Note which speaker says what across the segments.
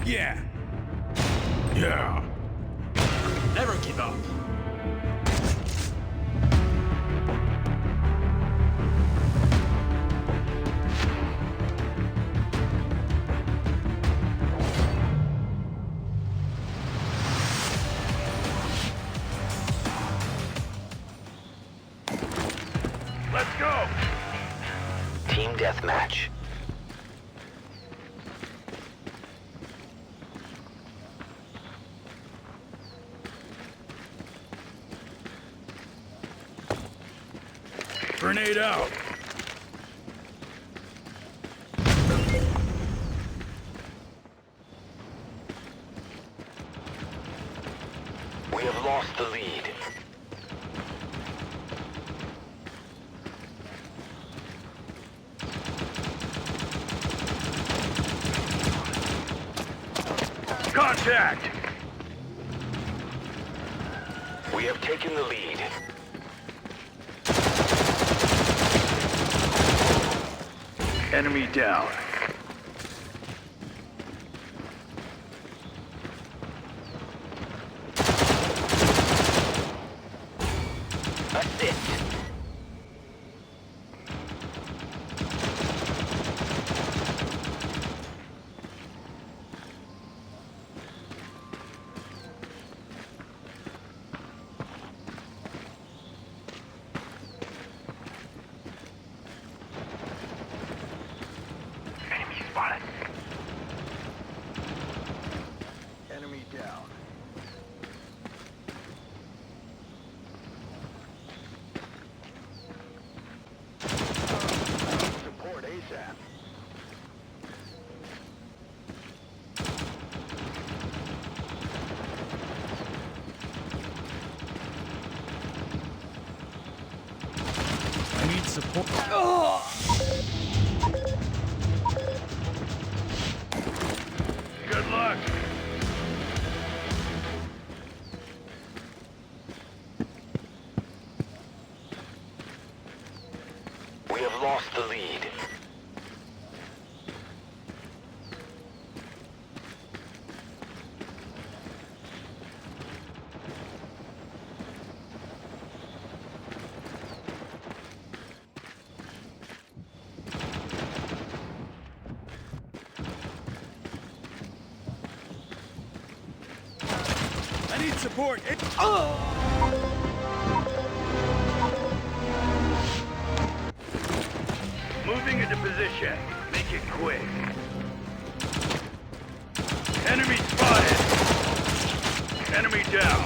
Speaker 1: Yeah. Yeah.
Speaker 2: Never give up.
Speaker 1: Let's go.
Speaker 3: Team deathmatch.
Speaker 1: Grenade out.
Speaker 3: We have lost the lead.
Speaker 1: Contact.
Speaker 3: We have taken the lead.
Speaker 1: Enemy down.
Speaker 3: Assist.
Speaker 1: Enemy spotted. Enemy down. Support ASAP. I need support. Good luck.
Speaker 3: We have lost the lead.
Speaker 1: I need support. Moving into position. Make it quick. Enemy spotted. Enemy down.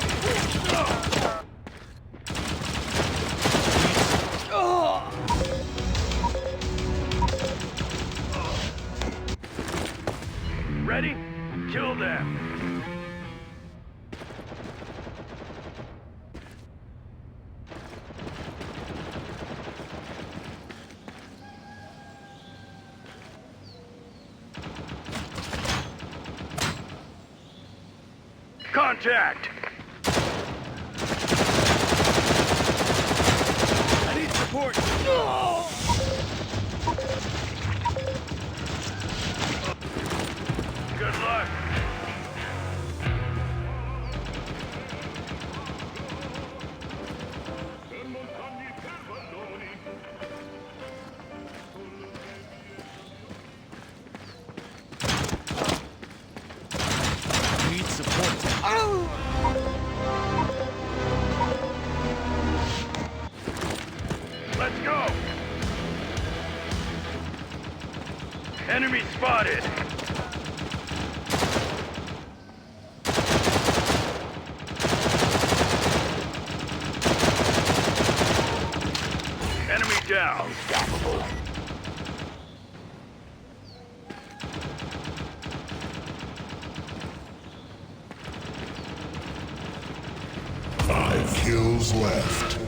Speaker 1: Ready? Kill them. Contact! I need support! Good luck! I need support! Let's go! Enemy spotted! Enemy down!
Speaker 3: Unstoppable.
Speaker 4: Five kills left.